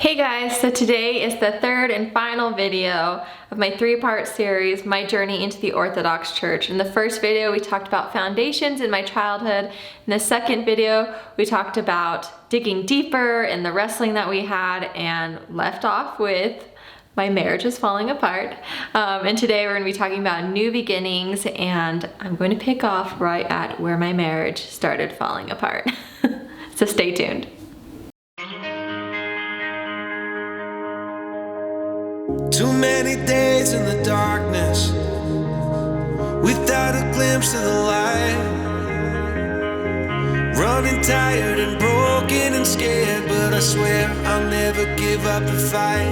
Hey guys, so today is the third and final video of my three-part series, My Journey into the Orthodox Church. In the first video, we talked about foundations in my childhood. In the second video, we talked about digging deeper in the wrestling that we had and left off with my marriage is falling apart. And today we're gonna be talking about new beginnings, and I'm going to pick off right at where my marriage started falling apart. So stay tuned. Too many days in the darkness without a glimpse of the light. Running tired and broken and scared, but I swear I'll never give up the fight.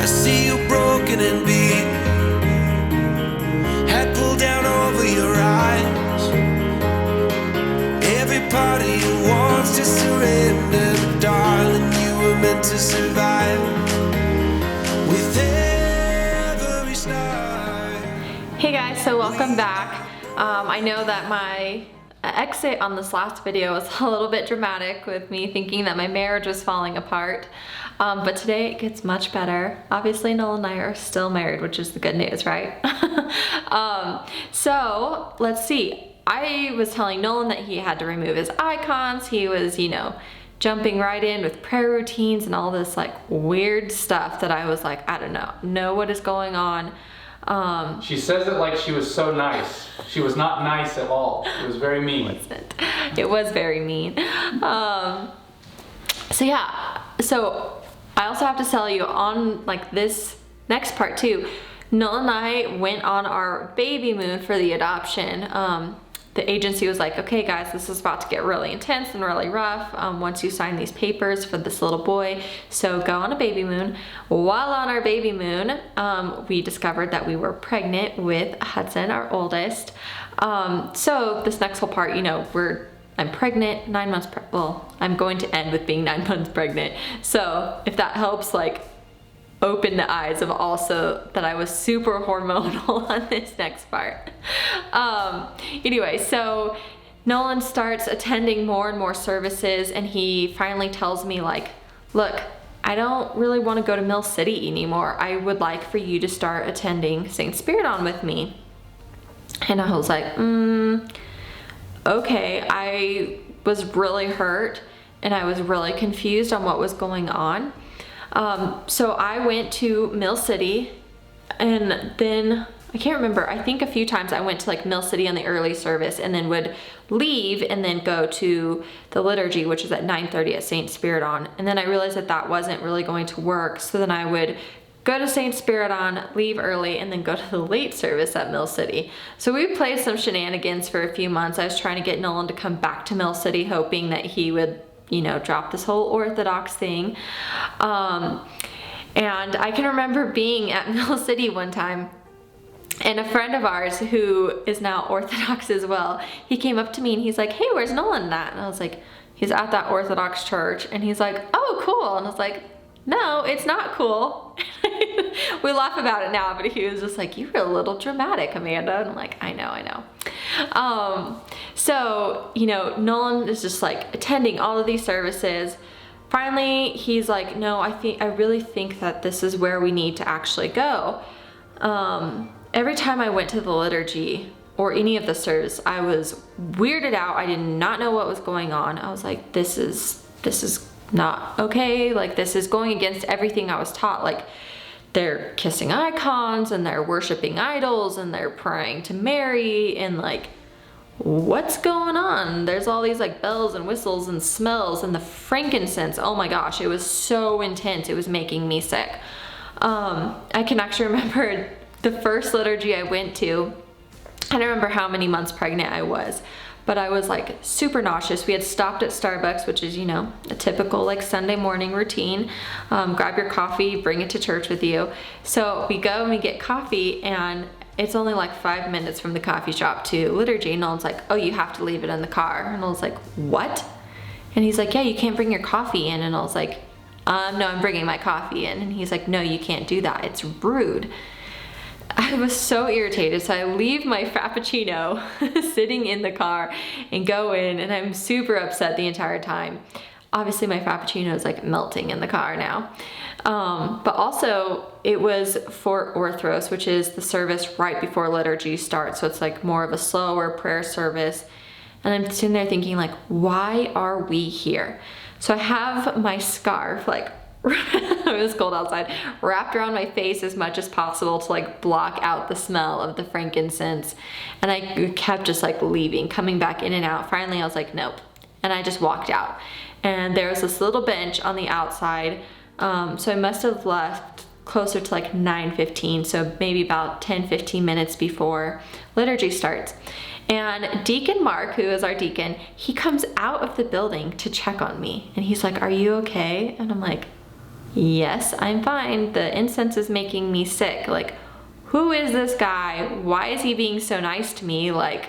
I see you broken and beat, head pulled down over your eyes. Every part of you wants to surrender, but darling, you were meant to survive. With every start. Hey guys, so welcome back. I know that my exit on this last video was a little bit dramatic with me thinking that my marriage was falling apart, but today it gets much better. Obviously Noel and I are still married, which is the good news, right? So let's see. I was telling Nolan that he had to remove his icons. He was, jumping right in with prayer routines and all this like weird stuff that I was like, I don't know what is going on. She says it like she was so nice. She was not nice at all. It was very mean. It was very mean. So I also have to tell you on like this next part too, Noel and I went on our Babymoon for the adoption. The agency was like, okay guys, this is about to get really intense and really rough once you sign these papers for this little boy, so go on a Babymoon. While on our Babymoon, we discovered that we were pregnant with Hudson, our oldest. So this next whole part, I'm pregnant, 9 months, I'm going to end with being 9 months pregnant. So if that helps like open the eyes of also that I was super hormonal on this next part. Anyway, so Nolan starts attending more and more services, and he finally tells me like, look, I don't really want to go to Mill City anymore. I would like for you to start attending St. Spiridon with me. And I was like, okay. I was really hurt and I was really confused on what was going on. So I went to Mill City, and then I can't remember, I think a few times I went to like Mill City on the early service and then would leave and then go to the liturgy, which is at 9:30 at St. Spiridon. And then I realized that that wasn't really going to work. So then I would go to St. Spiridon, leave early, and then go to the late service at Mill City. So we played some shenanigans for a few months. I was trying to get Nolan to come back to Mill City, hoping that he would drop this whole Orthodox thing. And I can remember being at Mill City one time, and a friend of ours who is now Orthodox as well, he came up to me and he's like, hey, where's Nolan at? And I was like, he's at that Orthodox church. And he's like, oh, cool. And I was like, no, it's not cool. We laugh about it now, but he was just like, you were a little dramatic, Amanda. And I'm like, I know. So, Nolan is just like attending all of these services. Finally, he's like, no, I really think that this is where we need to actually go. Every time I went to the liturgy or any of the service, I was weirded out. I did not know what was going on. I was like, this is not okay. Like, this is going against everything I was taught. Like, they're kissing icons and they're worshiping idols and they're praying to Mary, and like, what's going on? There's all these like bells and whistles and smells and the frankincense. Oh my gosh, it was so intense. It was making me sick. I can actually remember the first liturgy I went to. I don't remember how many months pregnant I was, but I was like super nauseous. We had stopped at Starbucks, which is, a typical like Sunday morning routine. Grab your coffee, bring it to church with you. So we go and we get coffee, and it's only like 5 minutes from the coffee shop to liturgy. And Nolan's like, oh, you have to leave it in the car. And I was like, what? And he's like, yeah, you can't bring your coffee in. And I was like, no, I'm bringing my coffee in. And he's like, no, you can't do that. It's rude. I was so irritated, so I leave my Frappuccino sitting in the car and go in, and I'm super upset the entire time. Obviously my Frappuccino is like melting in the car now. But also it was for Orthros, which is the service right before liturgy starts. So it's like more of a slower prayer service. And I'm sitting there thinking like, why are we here? So I have my scarf, like, it was cold outside, wrapped around my face as much as possible to like block out the smell of the frankincense. And I kept just like leaving, coming back in and out. Finally I was like, nope. And I just walked out. And there was this little bench on the outside. So I must have left closer to like 9:15. So maybe about 10-15 minutes before liturgy starts. And Deacon Mark, who is our deacon, he comes out of the building to check on me. And he's like, are you okay? And I'm like, yes, I'm fine. The incense is making me sick. Like, who is this guy? Why is he being so nice to me? Like,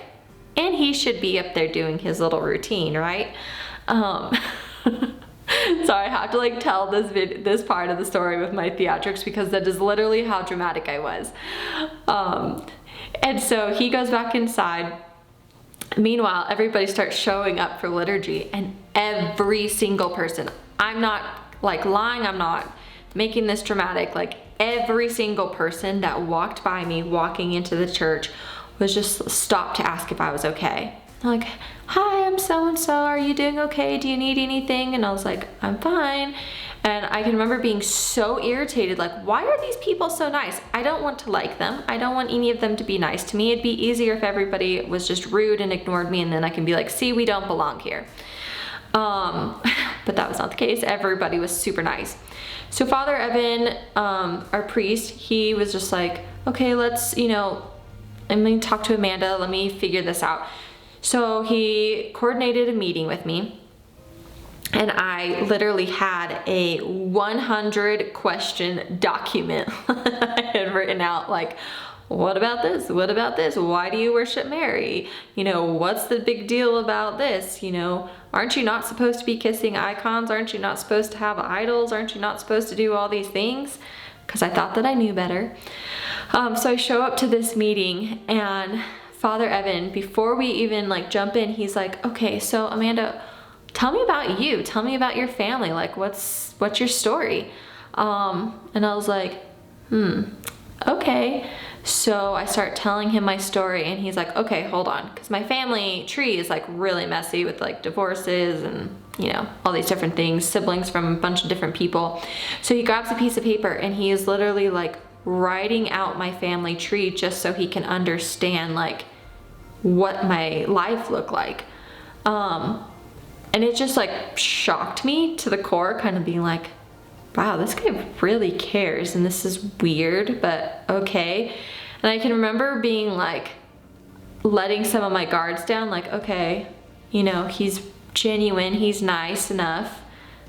and he should be up there doing his little routine, right? So I have to like tell this part of the story with my theatrics because that is literally how dramatic I was. And so he goes back inside. Meanwhile, everybody starts showing up for liturgy, and every single person, I'm not like lying, I'm not making this dramatic, like every single person that walked by me walking into the church was just stopped to ask if I was okay. I'm like, hi, I'm so-and-so, are you doing okay? Do you need anything? And I was like, I'm fine. And I can remember being so irritated, like, why are these people so nice? I don't want to like them. I don't want any of them to be nice to me. It'd be easier if everybody was just rude and ignored me, and then I can be like, see, we don't belong here. But that was not the case. Everybody was super nice. So Father Evan, our priest, he was just like, okay, let's, let me talk to Amanda. Let me figure this out. So he coordinated a meeting with me. And I literally had a 100 question document I had written out, like, what about this? What about this? Why do you worship Mary? What's the big deal about this? Aren't you not supposed to be kissing icons? Aren't you not supposed to have idols? Aren't you not supposed to do all these things? Because I thought that I knew better. So I show up to this meeting, and Father Evan, before we even like jump in, he's like, okay, so Amanda, tell me about you. Tell me about your family. Like, what's your story? And I was like, okay. So I start telling him my story, and he's like, okay, hold on. Because my family tree is like really messy with like divorces and, all these different things, siblings from a bunch of different people. So he grabs a piece of paper, and he is literally like writing out my family tree just so he can understand like what my life looked like. And it just like shocked me to the core, kind of being like, wow, this guy really cares, and this is weird, but okay. And I can remember being like, letting some of my guards down, like, okay, he's genuine, he's nice enough.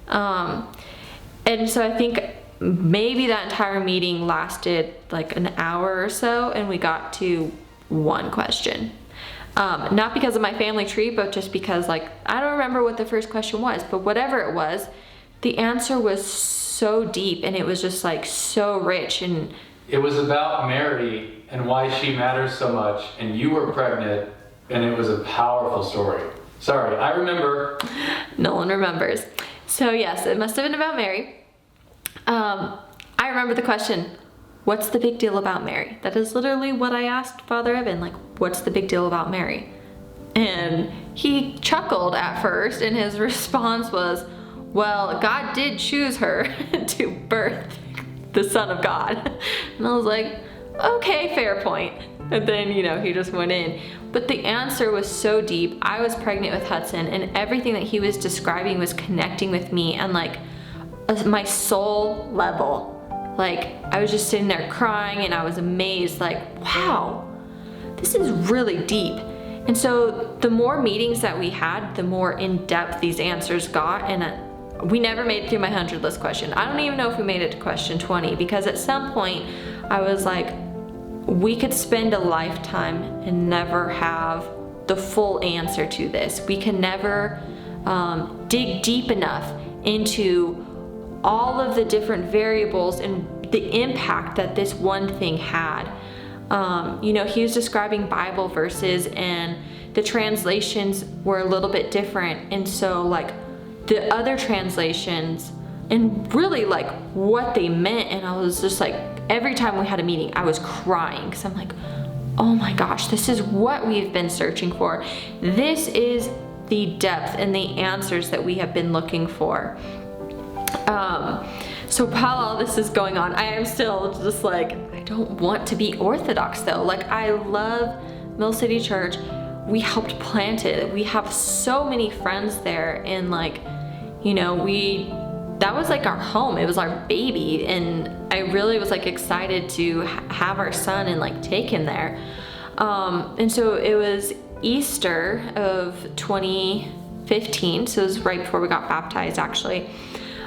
And so I think maybe that entire meeting lasted like an hour or so, and we got to one question. Not because of my family tree, but just because like, I don't remember what the first question was, but whatever it was, the answer was so deep, and it was just like so rich. And it was about Mary and why she matters so much, and you were pregnant, and it was a powerful story. Sorry, I remember. No one remembers. So yes, it must have been about Mary. I remember the question, what's the big deal about Mary? That is literally what I asked Father Evan, like, what's the big deal about Mary? And he chuckled at first, and his response was, well, God did choose her to birth the Son of God. And I was like, okay, fair point. And then, he just went in. But the answer was so deep. I was pregnant with Hudson, and everything that he was describing was connecting with me and like my soul level. Like, I was just sitting there crying, and I was amazed, like, wow, this is really deep. And so the more meetings that we had, the more in depth these answers got. And we never made it through my 100 list question. I don't even know if we made it to question 20, because at some point I was like, we could spend a lifetime and never have the full answer to this. We can never dig deep enough into all of the different variables and the impact that this one thing had. He was describing Bible verses, and the translations were a little bit different. And so like the other translations and really like what they meant. And I was just like, every time we had a meeting, I was crying because I'm like, oh my gosh, this is what we've been searching for. This is the depth and the answers that we have been looking for. So while all this is going on, I am still just like, I don't want to be Orthodox though. Like, I love Mill City Church. We helped plant it. We have so many friends there, and like, you know, that was like our home. It was our baby, and I really was like excited to have our son and like take him there. And so it was Easter of 2015, so it was right before we got baptized actually.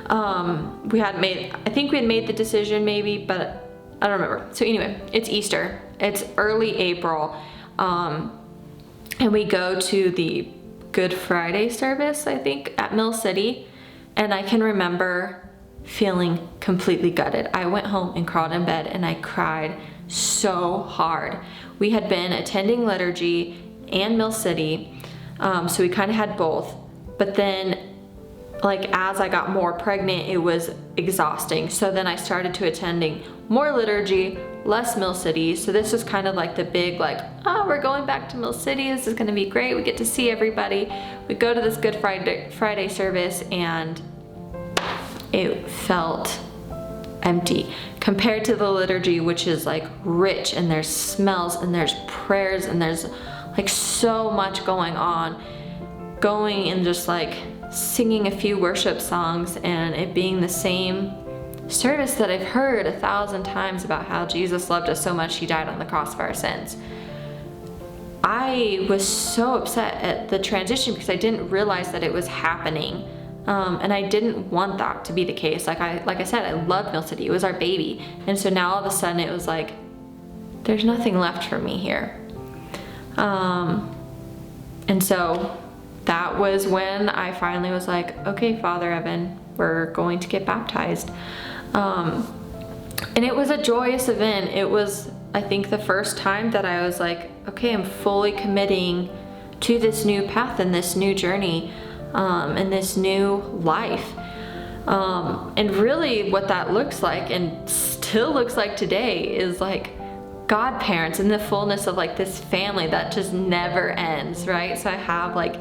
I think we had made the decision maybe, but I don't remember. So anyway, it's Easter. It's early April. And we go to the Good Friday service, I think, at Mill City. And I can remember feeling completely gutted. I went home and crawled in bed and I cried so hard. We had been attending liturgy and Mill City, so we kind of had both. But then, like, as I got more pregnant, it was exhausting. So then I started to attending more liturgy, less Mill City. So this was kind of like the big, like, oh, we're going back to Mill City. This is going to be great. We get to see everybody. We go to this Good Friday service, and it felt empty compared to the liturgy, which is like rich, and there's smells and there's prayers and there's like so much going on. Going and just like singing a few worship songs and it being the same service that I've heard 1,000 times about how Jesus loved us so much he died on the cross for our sins. I was so upset at the transition because I didn't realize that it was happening, and I didn't want that to be the case. Like I said, I loved Mill City. It was our baby, and so now all of a sudden it was like there's nothing left for me here. And so that was when I finally was like, okay, Father Evan, we're going to get baptized. And it was a joyous event. It was, I think, the first time that I was like, okay, I'm fully committing to this new path and this new journey, and this new life. And really what that looks like and still looks like today is like godparents and the fullness of like this family that just never ends, right? So I have like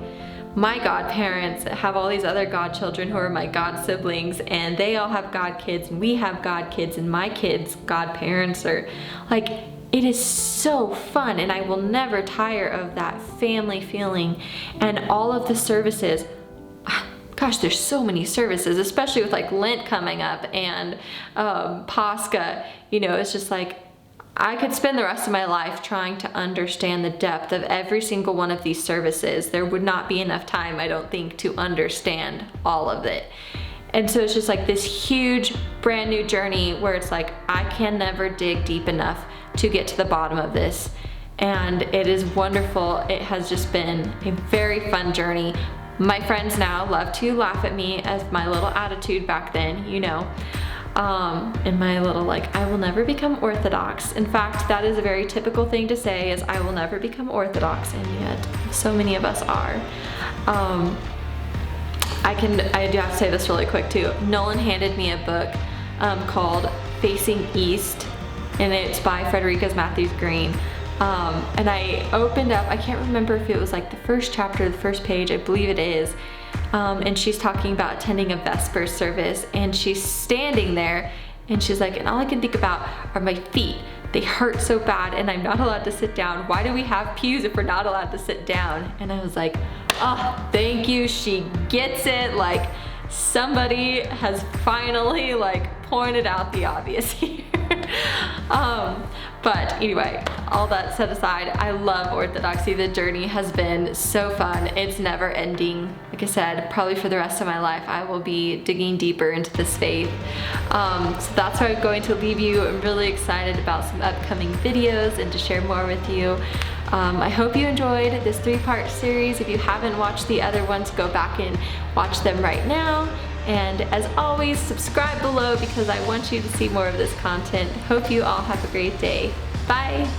my godparents, have all these other godchildren who are my god siblings, and they all have god kids, and we have god kids, and my kids' godparents are like, it is so fun, and I will never tire of that family feeling. And all of the services, gosh, there's so many services, especially with like Lent coming up and Pascha, you know, it's just like, I could spend the rest of my life trying to understand the depth of every single one of these services. There would not be enough time, I don't think, to understand all of it. And so it's just like this huge brand new journey where it's like, I can never dig deep enough to get to the bottom of this. And it is wonderful. It has just been a very fun journey. My friends now love to laugh at me as my little attitude back then, you know. And my little like, I will never become Orthodox. In fact, that is a very typical thing to say, is I will never become Orthodox, and yet so many of us are. I do have to say this really quick too. Nolan handed me a book called Facing East, and it's by Frederica Matthews Green. And I opened up, I can't remember if it was like the first chapter, the first page, I believe it is. And she's talking about attending a Vesper service, and she's standing there and she's like, and all I can think about are my feet. They hurt so bad and I'm not allowed to sit down. Why do we have pews if we're not allowed to sit down? And I was like, oh, thank you. She gets it. Like, somebody has finally like pointed out the obvious here. But anyway, all that set aside, I love Orthodoxy. The journey has been so fun. It's never ending. Like I said, probably for the rest of my life, I will be digging deeper into this faith. So that's where I'm going to leave you. I'm really excited about some upcoming videos and to share more with you. I hope you enjoyed this 3-part series. If you haven't watched the other ones, go back and watch them right now. And as always, subscribe below because I want you to see more of this content. Hope you all have a great day. Bye.